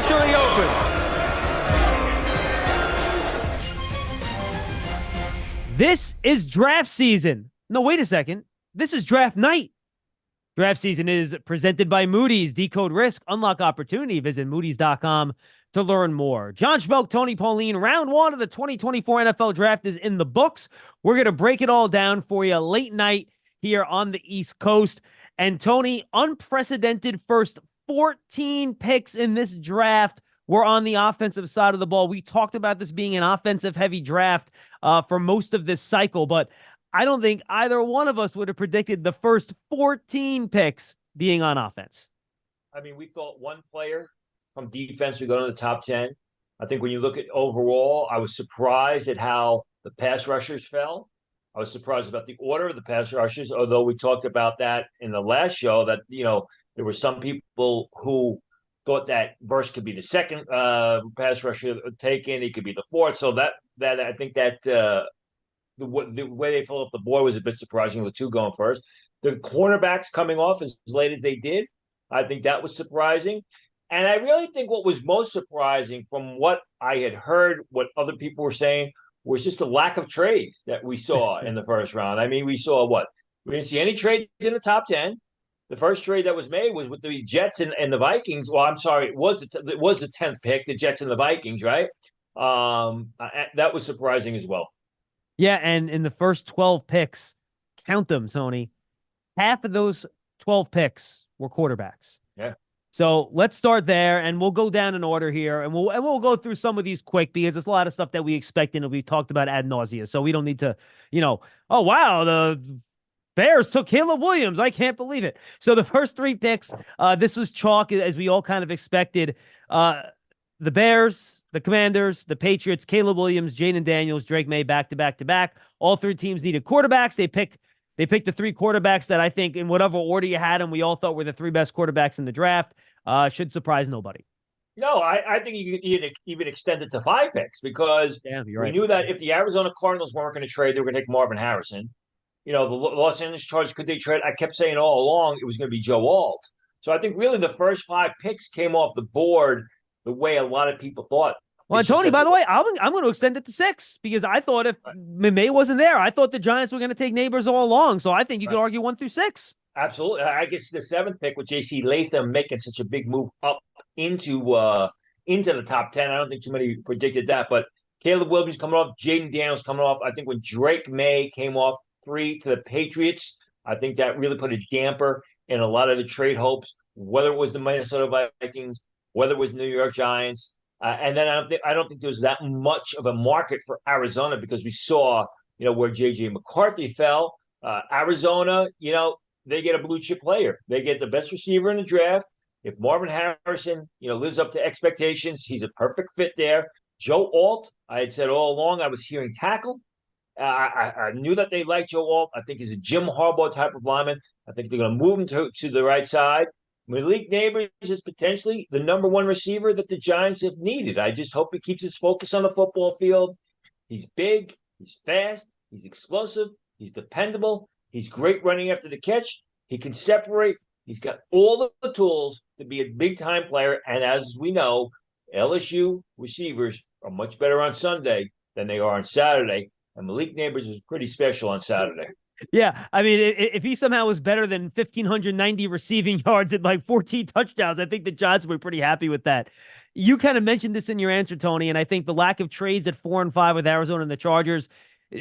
officially open. This is draft season. No, wait a second. This is draft night. Draft season is presented by Moody's. Decode risk, unlock opportunity. Visit Moody's.com to learn more. John Schmeelk, Tony Pauline, round one of the 2024 NFL draft is in the books. We're going to break it all down for you late night here on the East Coast. And Tony, unprecedented first 14 picks in this draft were on the offensive side of the ball. We talked about this being an offensive-heavy draft for most of this cycle, but I don't think either one of us would have predicted the first 14 picks being on offense. I mean, we thought one player from defense would go to the top 10. I think when you look at overall, I was surprised at how the pass rushers fell. I was surprised about the order of the pass rushers, although we talked about that in the last show that, there were some people who thought that Burst could be the second pass rusher taken. He could be the fourth. So that I think that the way they fell off the board was a bit surprising with two going first. The cornerbacks coming off as late as they did, I think that was surprising. And I really think what was most surprising from what I had heard, what other people were saying, was just the lack of trades that we saw in the first round. I mean, we saw what? We didn't see any trades in the top 10. The first trade that was made was with the Jets and the Vikings. Well, I'm sorry, it was the 10th pick, the Jets and the Vikings, right? That was surprising as well. Yeah, and in the first 12 picks, count them, Tony, half of those 12 picks were quarterbacks. Yeah. So let's start there, and we'll go down in order here, and we'll go through some of these quick because there's a lot of stuff that we expect and we talked about ad nauseum. So we don't need to, oh wow, the Bears took Caleb Williams. I can't believe it. So the first three picks, this was chalk as we all kind of expected. The Bears, the Commanders, the Patriots, Caleb Williams, Jaden Daniels, Drake May, back to back to back. All three teams needed quarterbacks. They picked the three quarterbacks that I think, in whatever order you had them, we all thought were the three best quarterbacks in the draft. Should surprise nobody. No, I think you could even extend it to 5 picks because we knew that if the Arizona Cardinals weren't going to trade, they were going to take Marvin Harrison. The Los Angeles Chargers, could they trade? I kept saying all along it was going to be Joe Alt. So I think really the first 5 picks came off the board the way a lot of people thought. Well, Tony, by the way, I'm going to extend it to 6 because I thought if May wasn't there, I thought the Giants were going to take Neighbors all along. So I think you could argue 1 through 6. Absolutely. I guess the 7th pick with J.C. Latham making such a big move up into the top 10. I don't think too many predicted that. But Caleb Williams coming off, Jaden Daniels coming off. I think when Drake May came off 3 to the Patriots, I think that really put a damper in a lot of the trade hopes, whether it was the Minnesota Vikings, whether it was New York Giants. And then I don't think there was that much of a market for Arizona because we saw, where J.J. McCarthy fell. Arizona, they get a blue chip player. They get the best receiver in the draft. If Marvin Harrison, lives up to expectations, he's a perfect fit there. Joe Alt, I had said all along, I was hearing tackle. I knew that they liked Joe Alt. I think he's a Jim Harbaugh type of lineman. I think they're going to move him to the right side. Malik Neighbors is potentially the number 1 receiver that the Giants have needed. I just hope he keeps his focus on the football field. He's big, he's fast, he's explosive, he's dependable, he's great running after the catch. He can separate. He's got all the tools to be a big-time player. And as we know, LSU receivers are much better on Sunday than they are on Saturday. And Malik Neighbors is pretty special on Saturday. Yeah, I mean, if he somehow was better than 1,590 receiving yards and like 14 touchdowns, I think the Giants were pretty happy with that. You kind of mentioned this in your answer, Tony, and I think the lack of trades at 4 and 5 with Arizona and the Chargers.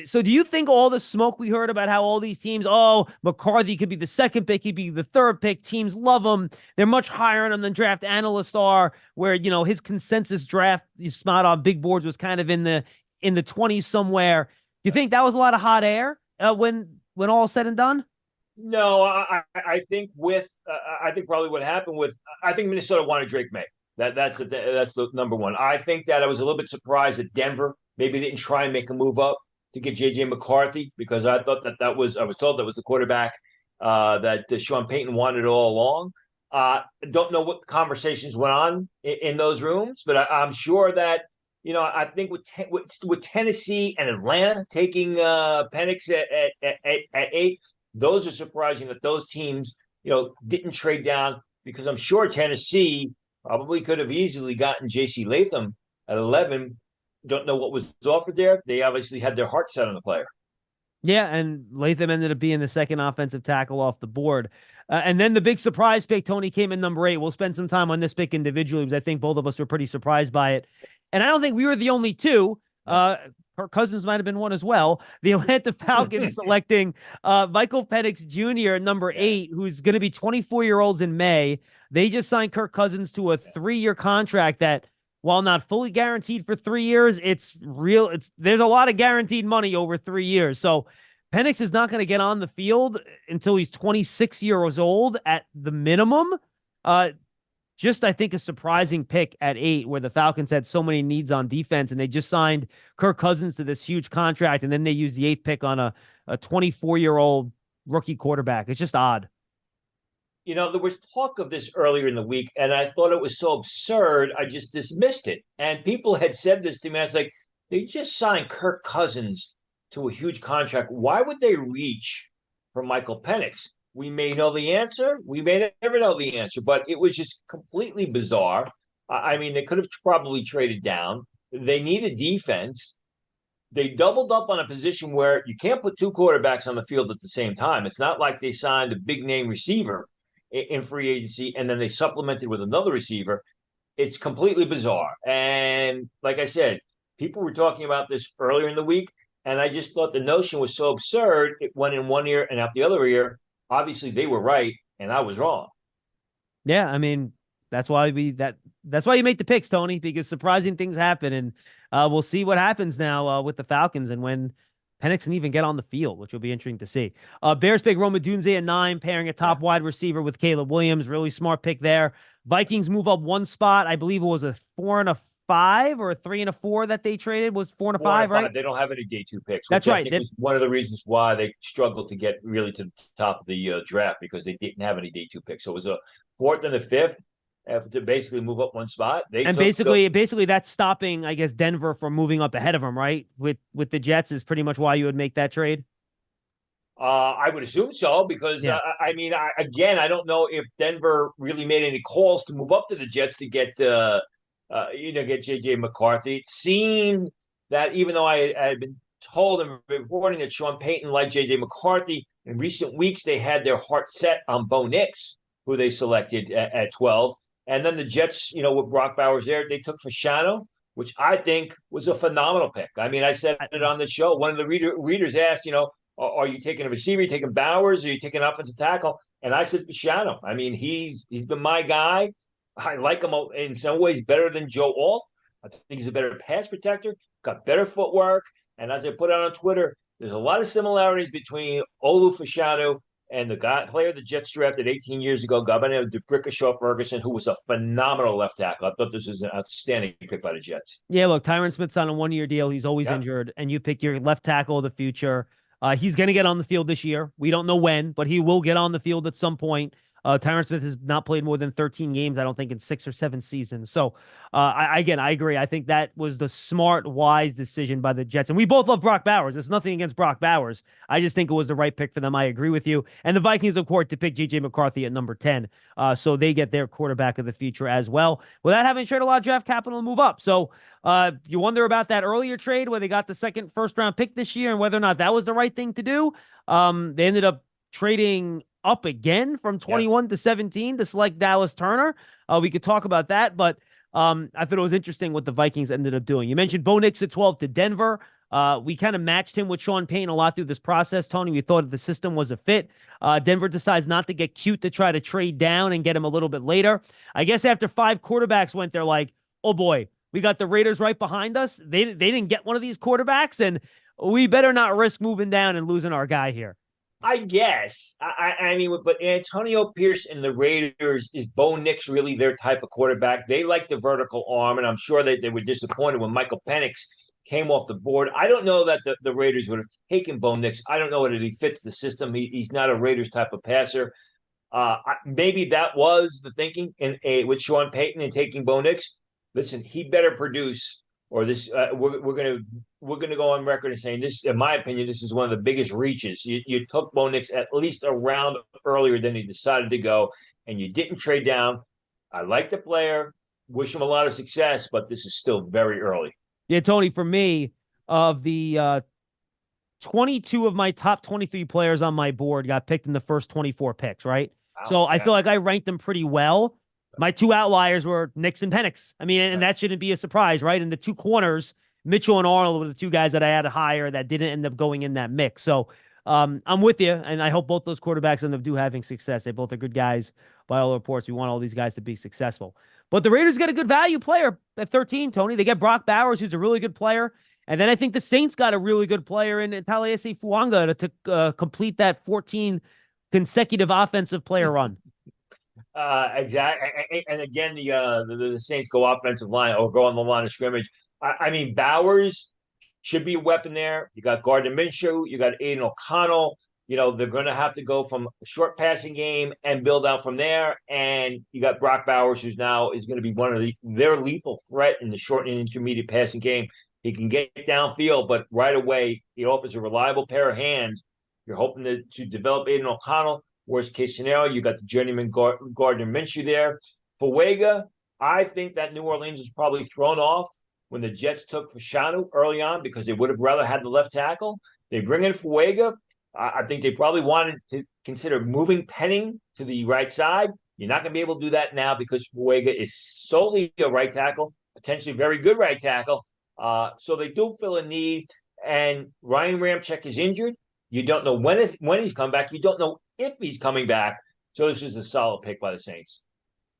So do you think all the smoke we heard about how all these teams, McCarthy could be the 2nd pick, he'd be the 3rd pick, teams love him, they're much higher on him than draft analysts are, where, his consensus draft spot on big boards was kind of in the 20s somewhere. Do you think that was a lot of hot air when all said and done? No, I think I think probably what happened I think Minnesota wanted Drake May. That's the number 1. I think that I was a little bit surprised that Denver maybe didn't try and make a move up to get J.J. McCarthy because I thought I was told that was the quarterback that Sean Payton wanted all along. Don't know what conversations went on in those rooms, but I'm sure that I think with Tennessee and Atlanta taking Penix at 8, those are surprising that those teams didn't trade down because I'm sure Tennessee probably could have easily gotten J.C. Latham at 11. Don't know what was offered there. They obviously had their heart set on the player. Yeah, and Latham ended up being the second offensive tackle off the board. And then the big surprise pick, Tony, came in number 8. We'll spend some time on this pick individually because I think both of us were pretty surprised by it. And I don't think we were the only two. Kirk Cousins might have been one as well. The Atlanta Falcons selecting Michael Penix Jr. at number 8, who's going to be 24-year-olds in May. They just signed Kirk Cousins to a 3-year contract that, while not fully guaranteed for 3 years, it's real. There's a lot of guaranteed money over 3 years. So Penix is not going to get on the field until he's 26 years old at the minimum. Just, I think, a surprising pick at 8, where the Falcons had so many needs on defense, and they just signed Kirk Cousins to this huge contract, and then they used the 8th pick on a 24-year-old rookie quarterback. It's just odd. There was talk of this earlier in the week, and I thought it was so absurd, I just dismissed it. And people had said this to me. I was like, they just signed Kirk Cousins to a huge contract. Why would they reach for Michael Penix? We may know the answer. We may never know the answer, but it was just completely bizarre. I mean, they could have probably traded down. They need a defense. They doubled up on a position where you can't put 2 quarterbacks on the field at the same time. It's not like they signed a big name receiver in free agency and then they supplemented with another receiver. It's completely bizarre. And like I said, people were talking about this earlier in the week, and I just thought the notion was so absurd. It went in one ear and out the other ear. Obviously, they were right, and I was wrong. Yeah, I mean, that's why that's why you make the picks, Tony, because surprising things happen, and we'll see what happens now with the Falcons and when Penix can even get on the field, which will be interesting to see. Bears pick Rome Odunze at 9, pairing a top wide receiver with Caleb Williams. Really smart pick there. Vikings move up 1 spot. I believe it was a 4 and a 5 or a 3 and a 4 that they traded. Was 4 and a 5, right? They don't have any day 2 picks. That's right. I think was one of the reasons why they struggled to get really to the top of the draft, because they didn't have any day 2 picks. So it was a 4th and a 5th to basically move up 1 spot. Basically that's stopping, I guess, Denver from moving up ahead of them, right? With the Jets is pretty much why you would make that trade. I would assume so, because I mean, I don't know if Denver really made any calls to move up to the Jets to get get J.J. McCarthy. It seemed that even though I had been told and reporting that Sean Payton liked J.J. McCarthy, in recent weeks they had their heart set on Bo Nix, who they selected at 12. And then the Jets, with Brock Bowers there, they took Fasciano, which I think was a phenomenal pick. I mean, I said it on the show. One of the readers asked, are you taking a receiver? Are you taking Bowers? Are you taking an offensive tackle? And I said Fasciano. I mean, he's been my guy. I like him in some ways better than Joe Alt. I think he's a better pass protector, got better footwork. And as I put out on Twitter, there's a lot of similarities between Olu Fasciano and the player the Jets drafted 18 years ago, guy by the name of DeBrickashaw Ferguson, who was a phenomenal left tackle. I thought this was an outstanding pick by the Jets. Yeah, look, Tyron Smith's on a 1-year deal. He's always injured, and you pick your left tackle of the future. He's going to get on the field this year. We don't know when, but he will get on the field at some point. Tyron Smith has not played more than 13 games, I don't think, in 6 or 7 seasons. So, I agree. I think that was the smart, wise decision by the Jets. And we both love Brock Bowers. There's nothing against Brock Bowers. I just think it was the right pick for them. I agree with you. And the Vikings, of course, to pick J.J. McCarthy at number 10. So they get their quarterback of the future as well, without having to trade a lot of draft capital and move up. So you wonder about that earlier trade where they got the second first-round pick this year and whether or not that was the right thing to do. They ended up trading up again from 21 to 17 to select Dallas Turner. We could talk about that, but I thought it was interesting what the Vikings ended up doing. You mentioned Bo Nix at 12 to Denver. We kind of matched him with Sean Payton a lot through this process, Tony. We thought the system was a fit. Denver decides not to get cute to try to trade down and get him a little bit later. I guess after 5 quarterbacks went, they're like, oh boy, we got the Raiders right behind us. They didn't get one of these quarterbacks, and we better not risk moving down and losing our guy here. I guess. I mean, but Antonio Pierce and the Raiders, is Bo Nix really their type of quarterback? They like the vertical arm, and I'm sure they were disappointed when Michael Penix came off the board. I don't know that the Raiders would have taken Bo Nix. I don't know whether he fits the system. He's not a Raiders type of passer. Maybe that was the thinking with Sean Payton and taking Bo Nix. Listen, he better produce, or this we're gonna go on record and saying this. In my opinion, this is one of the biggest reaches. You took Bo Nix at least a round earlier than he decided to go, and you didn't trade down. I like the player. wish him a lot of success, but this is still very early. Yeah, Tony, for me, of the 22 of my top 23 players on my board got picked in the first 24 picks, right? Wow. So I feel like I ranked them pretty well. My two outliers were Nix and Penix. I mean, and that shouldn't be a surprise, right? And the two corners, Mitchell and Arnold, were the two guys that I had higher that didn't end up going in that mix. So I'm with you, and I hope both those quarterbacks end up having success. They both are good guys by all reports. We want all these guys to be successful. But the Raiders get a good value player at 13, Tony. They get Brock Bowers, who's a really good player. And then I think the Saints got a really good player in Taliesin Fuanga to complete that 14 consecutive offensive player run. Exactly. And again, the Saints go offensive line or go on the line of scrimmage. I mean, Bowers should be a weapon there. You got Gardner Minshew. You got Aiden O'Connell. They're going to have to go from a short passing game and build out from there. And you got Brock Bowers, who's now is going to be one of their lethal threat in the short and intermediate passing game. He can get downfield, but right away, he offers a reliable pair of hands. You're hoping to develop Aiden O'Connell. Worst case scenario, you got the journeyman Gardner Minshew there. Fuega, I think that New Orleans was probably thrown off when the Jets took Fashanu early on because they would have rather had the left tackle. They bring in Fuega. I think they probably wanted to consider moving Penning to the right side. You're not going to be able to do that now because Fuega is solely a right tackle, potentially a very good right tackle. So they do fill a need. And Ryan Ramczyk is injured. You don't know when he's coming back. You don't know if he's coming back. So this is a solid pick by the Saints.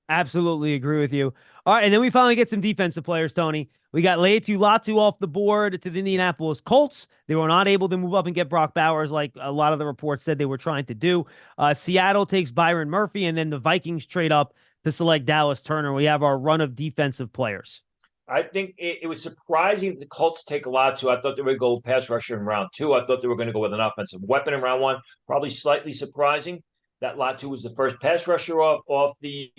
Absolutely agree with you. All right, and then we finally get some defensive players, Tony. We got Laiatu Latu off the board to the Indianapolis Colts. They were not able to move up and get Brock Bowers like a lot of the reports said they were trying to do. Seattle takes Byron Murphy, and then the Vikings trade up to select Dallas Turner. We have our run of defensive players. I think it was surprising that the Colts take Latu. I thought they would go pass rusher in round 2. I thought they were going to go with an offensive weapon in round 1. Probably slightly surprising that Latu was the first pass rusher off the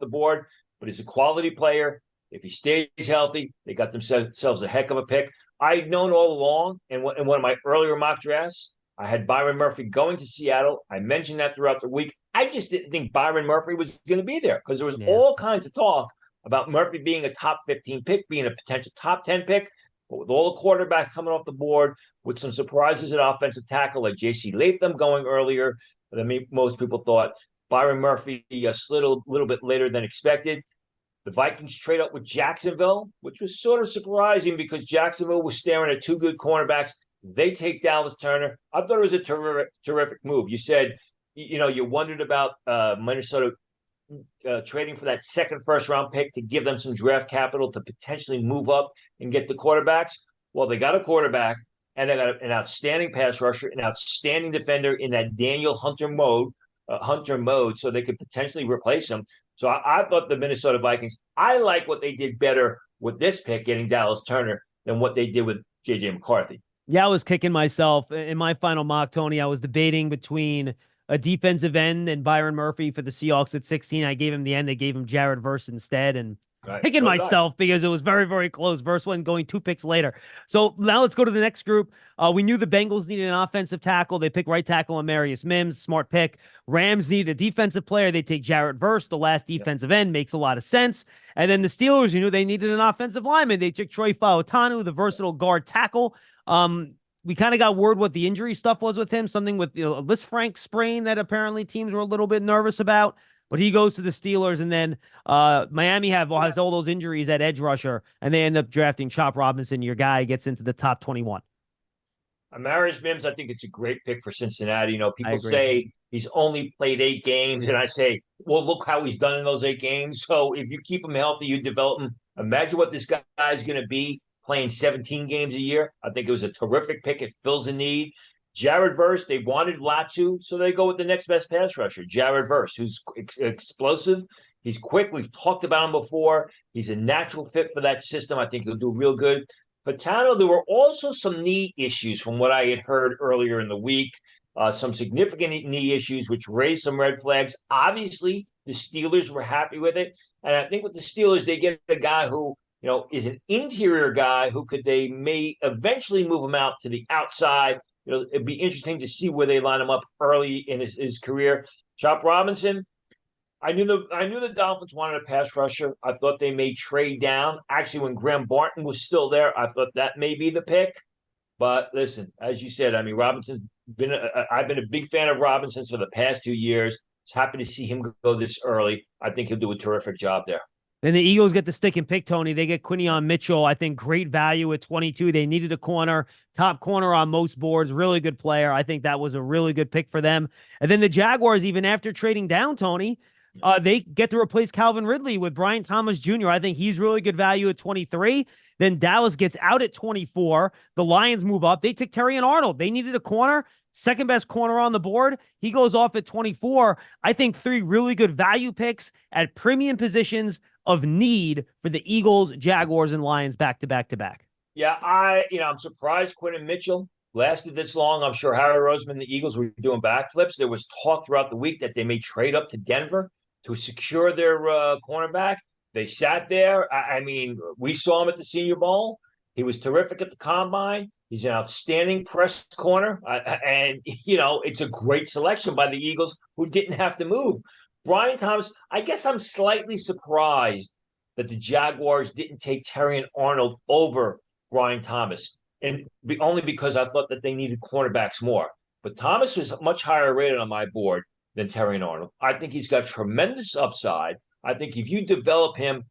board, but he's a quality player. If he stays healthy, they got themselves a heck of a pick. I'd known all along in one of my earlier mock drafts, I had Byron Murphy going to Seattle. I mentioned that throughout the week. I just didn't think Byron Murphy was going to be there because there was all kinds of talk about Murphy being a top 15 pick, being a potential top 10 pick. But with all the quarterbacks coming off the board, with some surprises at offensive tackle like J.C. Latham going earlier than most people thought, Byron Murphy slid a little bit later than expected. The Vikings trade up with Jacksonville, which was sort of surprising because Jacksonville was staring at two good cornerbacks. They take Dallas Turner. I thought it was a terrific move. You said, you wondered about Minnesota trading for that second first-round pick to give them some draft capital to potentially move up and get the quarterbacks. Well, they got a quarterback, and they got an outstanding pass rusher, an outstanding defender in that Daniel Hunter mode, so they could potentially replace him. So I thought the Minnesota Vikings, I like what they did better with this pick, getting Dallas Turner, than what they did with J.J. McCarthy. Yeah, I was kicking myself. In my final mock, Tony, I was debating between a defensive end and Byron Murphy for the Seahawks at 16. I gave him the end. They gave him Jared Verse instead. And kicking myself because it was very, very close. Verse wasn't going 2 picks later. So now let's go to the next group. We knew the Bengals needed an offensive tackle. They pick right tackle Amarius Mims. Smart pick. Rams needed a defensive player. They take Jared Verse, the last defensive end. Makes a lot of sense. And then the Steelers, you knew they needed an offensive lineman. They took Troy Fautanu, the versatile guard tackle. We kind of got word what the injury stuff was with him, something with a Lisfranc sprain that apparently teams were a little bit nervous about. But he goes to the Steelers, and then Miami has all those injuries at edge rusher, and they end up drafting Chop Robinson. Your guy gets into the top 21. Amarius Mims, I think it's a great pick for Cincinnati. People say he's only played 8 games, and I say, well, look how he's done in those 8 games. So if you keep him healthy, you develop him. Imagine what this guy's going to be playing 17 games a year. I think it was a terrific pick. It fills a need. Jared Verse, they wanted Latu, so they go with the next best pass rusher, Jared Verse, who's explosive. He's quick. We've talked about him before. He's a natural fit for that system. I think he'll do real good. For Tano, there were also some knee issues from what I had heard earlier in the week, some significant knee issues, which raised some red flags. Obviously, the Steelers were happy with it. And I think with the Steelers, they get a guy who is an interior guy who they may eventually move him out to the outside. It'd be interesting to see where they line him up early in his career. Chop Robinson, I knew the Dolphins wanted a pass rusher. I thought they may trade down. Actually, when Graham Barton was still there, I thought that may be the pick. But listen, as you said, I mean, Robinson's I've been a big fan of Robinson for the past 2 years. Just happy to see him go this early. I think he'll do a terrific job there. Then the Eagles get the stick and pick, Tony. They get Quinion Mitchell. I think great value at 22. They needed a corner, top corner on most boards, really good player. I think that was a really good pick for them. And then the Jaguars, even after trading down, Tony, they get to replace Calvin Ridley with Brian Thomas Jr. I think he's really good value at 23. Then Dallas gets out at 24. The Lions move up. They take Terry and Arnold. They needed a corner. Second best corner on the board. He goes off at 24. I think 3 really good value picks at premium positions of need for the Eagles, Jaguars, and Lions back to back to back. Yeah, I'm surprised Quinton Mitchell lasted this long. I'm sure Harry Roseman and the Eagles were doing backflips. There was talk throughout the week that they may trade up to Denver to secure their cornerback. They sat there. I mean, we saw him at the Senior Bowl. He was terrific at the Combine. He's an outstanding press corner. And, it's a great selection by the Eagles who didn't have to move. Brian Thomas, I guess I'm slightly surprised that the Jaguars didn't take Terry and Arnold over Brian Thomas, and only because I thought that they needed cornerbacks more. But Thomas was much higher rated on my board than Terry and Arnold. I think he's got tremendous upside. I think if you develop him,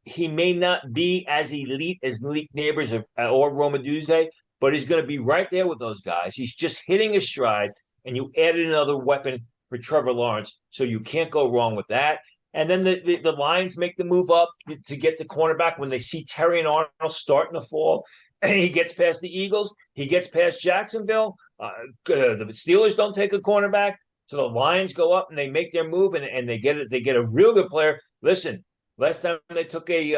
he may not be as elite as Malik Neighbors or Romaduzze, but he's going to be right there with those guys. He's just hitting his stride, and you added another weapon for Trevor Lawrence, so you can't go wrong with that. And then the Lions make the move up to get the cornerback when they see Terry and Arnold starting to fall. And he gets past the Eagles. He gets past Jacksonville. The Steelers don't take a cornerback. So the Lions go up and they make their move and they get it. They get a real good player. Listen, last time they took a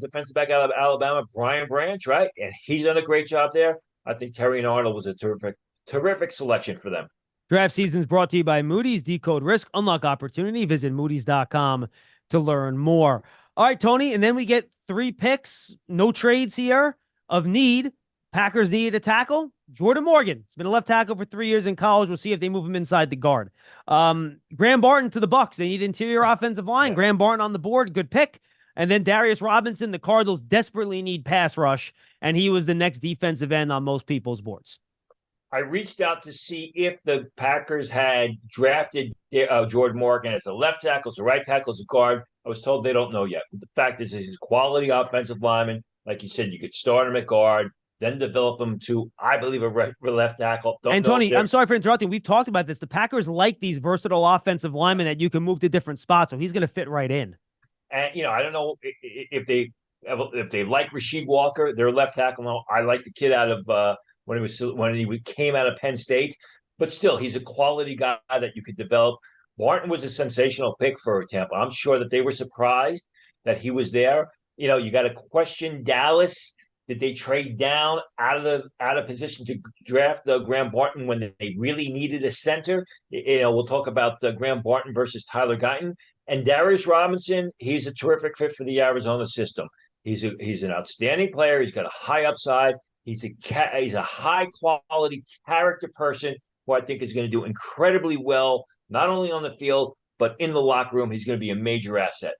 defensive back out of Alabama, Brian Branch, right? And he's done a great job there. I think Terry and Arnold was a terrific selection for them. Draft season is brought to you by Moody's. Decode risk, unlock opportunity. Visit Moody's.com to learn more. All right, Tony, and then we get 3 picks, no trades here, of need. Packers needed a tackle. Jordan Morgan. He's been a left tackle for 3 years in college. We'll see if they move him inside the guard. Graham Barton to the Bucs. They need interior offensive line. Yeah. Graham Barton on the board. Good pick. And then Darius Robinson. The Cardinals desperately need pass rush, and he was the next defensive end on most people's boards. I reached out to see if the Packers had drafted Jordan Morgan as a left tackle, as a right tackle, as a guard. I was told they don't know yet. But the fact is, he's a quality offensive lineman. Like you said, you could start him at guard, then develop him to, I believe, a left tackle. And Tony, I'm sorry for interrupting. We've talked about this. The Packers like these versatile offensive linemen that you can move to different spots, so he's going to fit right in. And, I don't know if they like Rasheed Walker, their left tackle. No, I like the kid out of when he came out of Penn State, but still, he's a quality guy that you could develop. Barton was a sensational pick for Tampa. I'm sure that they were surprised that he was there. You got to question Dallas. Did they trade down out of position to draft Graham Barton when they really needed a center? We'll talk about Graham Barton versus Tyler Guyton. And Darius Robinson, he's a terrific fit for the Arizona system. He's an outstanding player. He's got a high upside. He's a high quality character person who I think is going to do incredibly well, not only on the field, but in the locker room. He's going to be a major asset.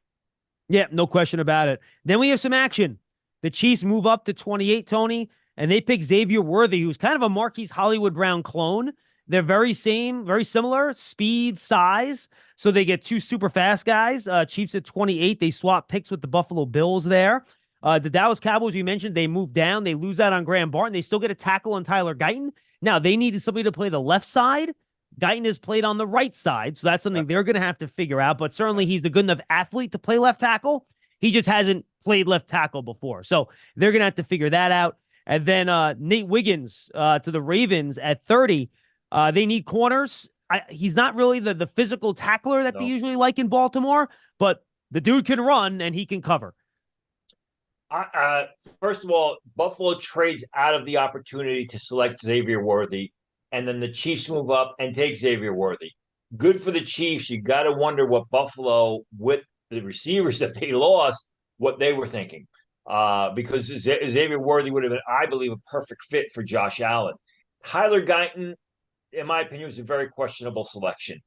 Yeah, no question about it. Then we have some action. The Chiefs move up to 28, Tony, and they pick Xavier Worthy, who's kind of a Marquise Hollywood Brown clone. They're very similar, speed, size. So they get 2 super fast guys. Chiefs at 28. They swap picks with the Buffalo Bills there. The Dallas Cowboys, we mentioned, they move down. They lose out on Graham Barton. They still get a tackle on Tyler Guyton. Now, they needed somebody to play the left side. Guyton is played on the right side, so that's something they're going to have to figure out. But certainly he's a good enough athlete to play left tackle. He just hasn't played left tackle before. So they're going to have to figure that out. And then Nate Wiggins to the Ravens at 30. They need corners. He's not really the physical tackler that they usually like in Baltimore, but the dude can run and he can cover. First of all, Buffalo trades out of the opportunity to select Xavier Worthy, and then the Chiefs move up and take Xavier Worthy. Good for the Chiefs. You got to wonder what Buffalo, with the receivers that they lost, what they were thinking. Because Xavier Worthy would have been, I believe, a perfect fit for Josh Allen. Tyler Guyton, in my opinion, was a very questionable selection.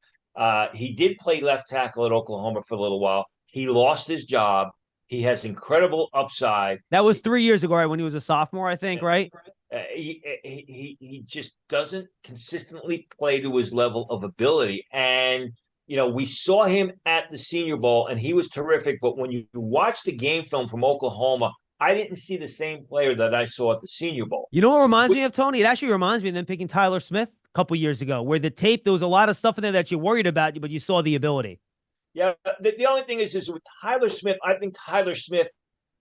He did play left tackle at Oklahoma for a little while. He lost his job. He has incredible upside. That was 3 years ago, right? When he was a sophomore, I think, right? He just doesn't consistently play to his level of ability. And, we saw him at the Senior Bowl, and he was terrific. But when you watch the game film from Oklahoma, I didn't see the same player that I saw at the Senior Bowl. You know what reminds me of, Tony? It actually reminds me of them picking Tyler Smith a couple years ago, where the tape, there was a lot of stuff in there that you worried about, but you saw the ability. Yeah, the only thing is with Tyler Smith, I think Tyler Smith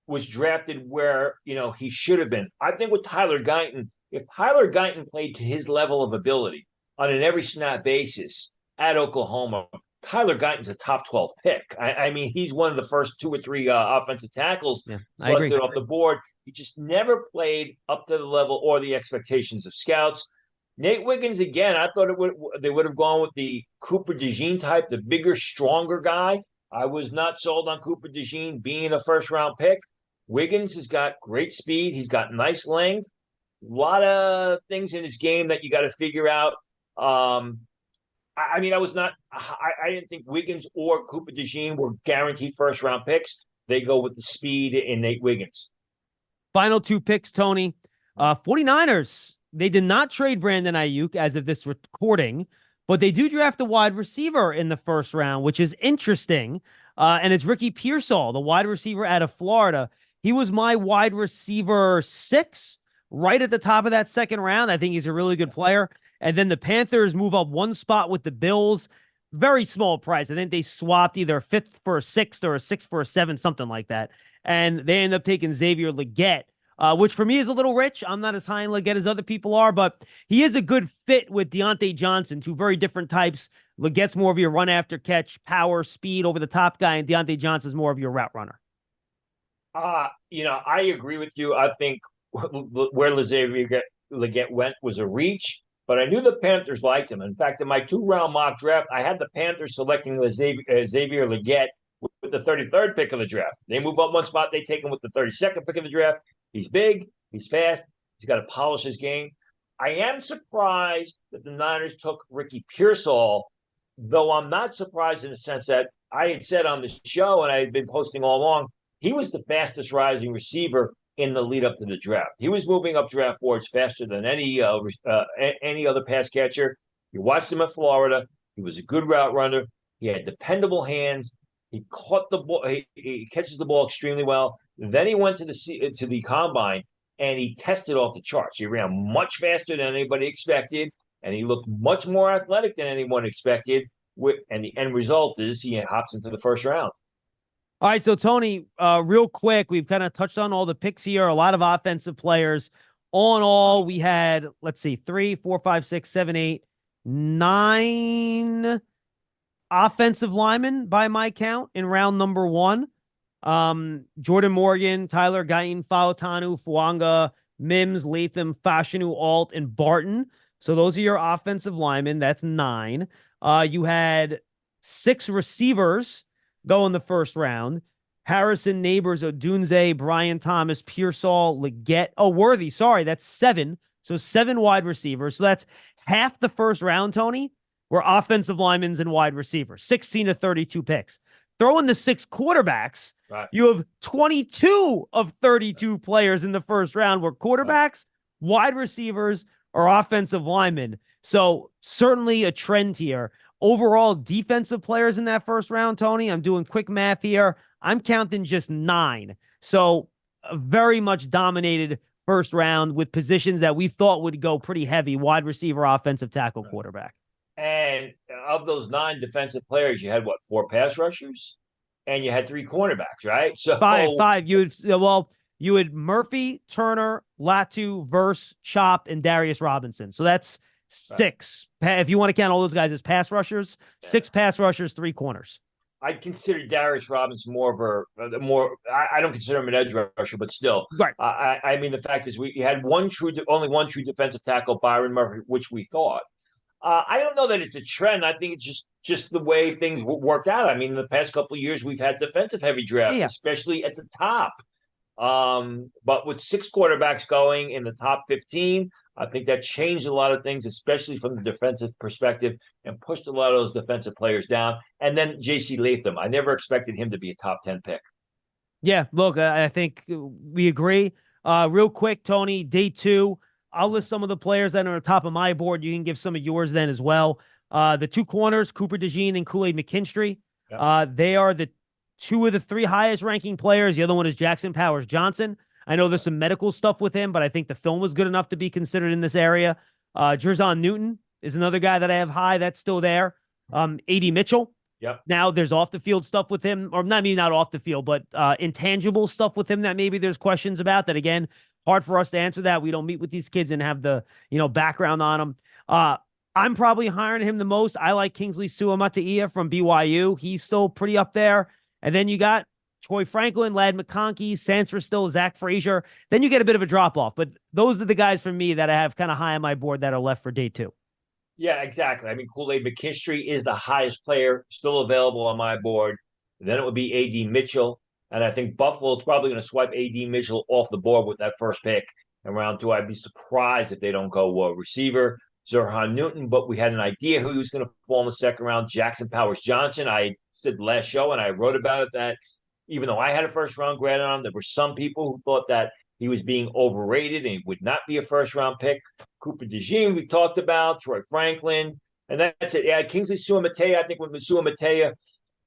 was drafted where, he should have been. I think with Tyler Guyton, if Tyler Guyton played to his level of ability on an every snap basis at Oklahoma, Tyler Guyton's a top 12 pick. I mean, he's one of the first 2 or 3 offensive tackles selected off the board. He just never played up to the level or the expectations of scouts. Nate Wiggins, again, I thought they would have gone with the Cooper DeJean type, the bigger, stronger guy. I was not sold on Cooper DeJean being a first-round pick. Wiggins has got great speed. He's got nice length. A lot of things in his game that you got to figure out. I didn't think Wiggins or Cooper DeJean were guaranteed first-round picks. They go with the speed in Nate Wiggins. Final 2 picks, Tony. 49ers, they did not trade Brandon Ayuk as of this recording, but they do draft a wide receiver in the first round, which is interesting. And it's Ricky Pearsall, the wide receiver out of Florida. He was my wide receiver 6, right at the top of that second round. I think he's a really good player. And then the Panthers move up 1 spot with the Bills. Very small price. I think they swapped either a 5th for a 6th or a 6th for a 7th, something like that. And they end up taking Xavier Legette, which for me is a little rich. I'm not as high in Legette as other people are, but he is a good fit with Deontay Johnson, 2 very different types. Legette's more of your run after catch, power, speed over the top guy, and Deontay Johnson's more of your route runner. I agree with you. I think where Xavier Legette went was a reach, but I knew the Panthers liked him. In fact, in my 2-round mock draft, I had the Panthers selecting Xavier Legette with the 33rd pick of the draft. They move up 1 spot. They take him with the 32nd pick of the draft. He's big. He's fast. He's got to polish his game. I am surprised that the Niners took Ricky Pearsall, though I'm not surprised in the sense that I had said on the show, and I had been posting all along, he was the fastest rising receiver in the lead up to the draft. He was moving up draft boards faster than any other pass catcher. You watched him at Florida. He was a good route runner. He had dependable hands. He caught the ball. He catches the ball extremely well. Then he went to the combine and he tested off the charts. He ran much faster than anybody expected, and he looked much more athletic than anyone expected. And the end result is he hops into the first round. All right, so Tony, real quick, we've kind of touched on all the picks here, a lot of offensive players. All in all, we had, 3, 4, 5, 6, 7, 8, 9 offensive linemen by my count in round number 1. Jordan Morgan, Tyler Guyton, Fautanu, Fuanga, Mims, Latham, Fashanu, Alt, and Barton. So those are your offensive linemen. That's 9. You had 6 receivers go in the first round. Harrison, Neighbors, Odunze, Brian Thomas, Pearsall, Legette. Oh, Worthy. Sorry, that's 7. So 7 wide receivers. So that's half the first round, Tony, were offensive linemen and wide receivers. 16 to 32 picks. Throw in the 6 quarterbacks. Right. You have 22 of 32 players in the first round were quarterbacks, wide receivers, or offensive linemen. So certainly a trend here. Overall, defensive players in that first round, Tony, I'm doing quick math here. I'm counting just 9. So a very much dominated first round with positions that we thought would go pretty heavy: wide receiver, offensive tackle, quarterback. And of those 9 defensive players, you had 4 pass rushers, and you had 3 cornerbacks, right? So 5. You had Murphy, Turner, Latu, Verse, Chop, and Darius Robinson. So that's 6. Right. If you want to count all those guys as pass rushers, 6 pass rushers, 3 corners. I'd consider Darius Robinson more of I don't consider him an edge rusher, but still. Right. I mean, the fact is we had only one true defensive tackle, Byron Murphy, which we thought. I don't know that it's a trend. I think it's just the way things worked out. I mean, in the past couple of years, we've had defensive-heavy drafts, especially at the top. But with 6 quarterbacks going in the top 15, I think that changed a lot of things, especially from the defensive perspective, and pushed a lot of those defensive players down. And then J.C. Latham, I never expected him to be a top 10 pick. Yeah, look, I think we agree. Real quick, Tony, day 2, I'll list some of the players that are on the top of my board. You can give some of yours then as well. The 2 corners, Cooper DeJean and Kool-Aid McKinstry. Yep. They are the 2 of the 3 highest ranking players. The other one is Jackson Powers Johnson. I know there's some medical stuff with him, but I think the film was good enough to be considered in this area. Jerzon Newton is another guy that I have high. That's still there. A.D. Mitchell. Yep. Now there's off the field stuff with him, or not off the field, but intangible stuff with him that maybe there's questions about. That again, hard for us to answer that. We don't meet with these kids and have the background on them. I'm probably hiring him the most. I like Kingsley Suamataia from BYU. He's still pretty up there. And then you got Troy Franklin, Ladd McConkey, Sansra still, Zach Frazier. Then you get a bit of a drop off. But those are the guys for me that I have kind of high on my board that are left for day 2. Yeah, exactly. I mean, Kool-Aid McKinstry is the highest player still available on my board. Then it would be A.D. Mitchell. And I think Buffalo's probably going to swipe A.D. Mitchell off the board with that first pick in round 2. I'd be surprised if they don't go receiver, Jerzon Newton, but we had an idea who he was going to fall in the second round, Jackson Powers Johnson. I said last show, and I wrote about it, that even though I had a first-round grad on him, there were some people who thought that he was being overrated and he would not be a first-round pick. Cooper DeJean, we talked about, Troy Franklin, and that's it. Yeah, Kingsley Suamataia, I think with Suamataia,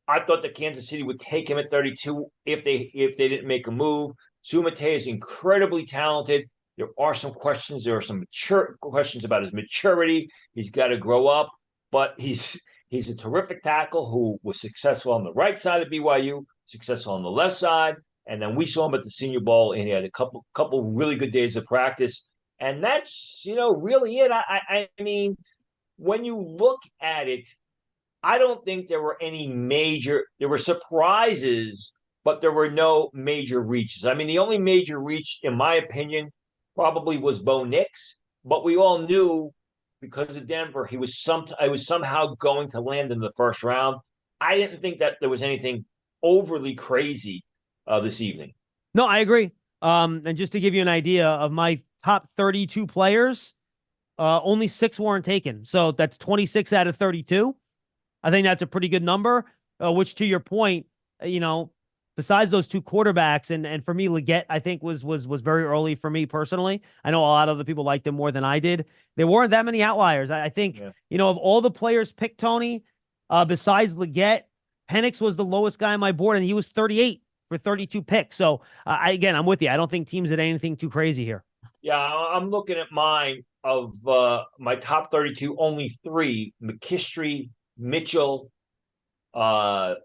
I thought that Kansas City would take him at 32 if they didn't make a move. Suamataia is incredibly talented. There are some questions. There are some questions about his maturity. He's got to grow up, but he's a terrific tackle who was successful on the right side of BYU, successful on the left side. And then we saw him at the Senior Bowl, and he had a couple really good days of practice. And that's, really it. I mean, when you look at it, I don't think there were there were surprises, but there were no major reaches. I mean, the only major reach, in my opinion, probably was Bo Nix, but we all knew because of Denver, he was somehow going to land in the first round. I didn't think that there was anything overly crazy this evening. No, I agree. And just to give you an idea of my top 32 players, only 6 weren't taken. So that's 26 out of 32. I think that's a pretty good number, which to your point, besides those 2 quarterbacks, and for me, Leggett, I think was very early for me personally. I know a lot of other people liked him more than I did. There weren't that many outliers. I think, of all the players picked, Tony, besides Leggett, Penix was the lowest guy on my board, and he was 38 for 32 picks. So I'm with you. I don't think teams did anything too crazy here. Yeah, I'm looking at mine of my top 32, only 3, McKinstry, Mitchell, 4.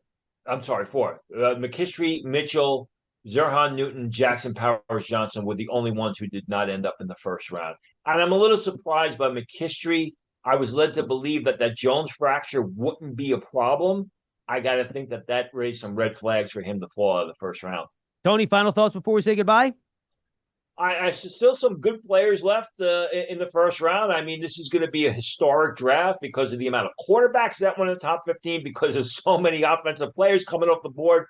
McKinstry, Mitchell, Jerzon Newton, Jackson Powers Johnson were the only ones who did not end up in the first round. And I'm a little surprised by McKinstry. I was led to believe that Jones fracture wouldn't be a problem. I got to think that raised some red flags for him to fall out of the first round. Tony, final thoughts before we say goodbye? I still some good players left in the first round. I mean, this is going to be a historic draft because of the amount of quarterbacks that went in the top 15, because there's so many offensive players coming off the board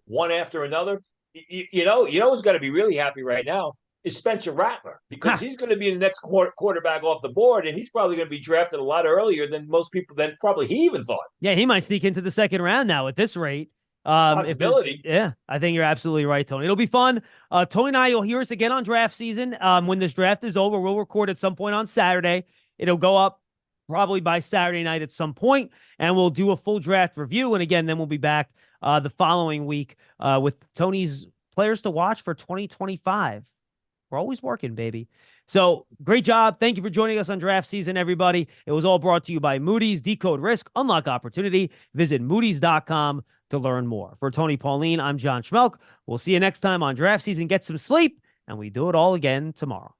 one after another. You know who's going to be really happy right now is Spencer Rattler, because he's going to be the next quarterback off the board, and he's probably going to be drafted a lot earlier than most people, than probably he even thought. Yeah, he might sneak into the second round now at this rate. Possibility. Yeah, I think you're absolutely right, Tony. It'll be fun. Tony and I, you'll hear us again on draft season. When this draft is over, we'll record at some point on Saturday. It'll go up probably by Saturday night at some point, and we'll do a full draft review. And again, then we'll be back the following week with Tony's players to watch for 2025. We're always working, baby. So great job. Thank you for joining us on draft season, everybody. It was all brought to you by Moody's. Decode risk, unlock opportunity. Visit Moody's.com to learn more. For Tony Pauline, I'm John Schmeelk. We'll see you next time on draft season. Get some sleep, and we do it all again tomorrow.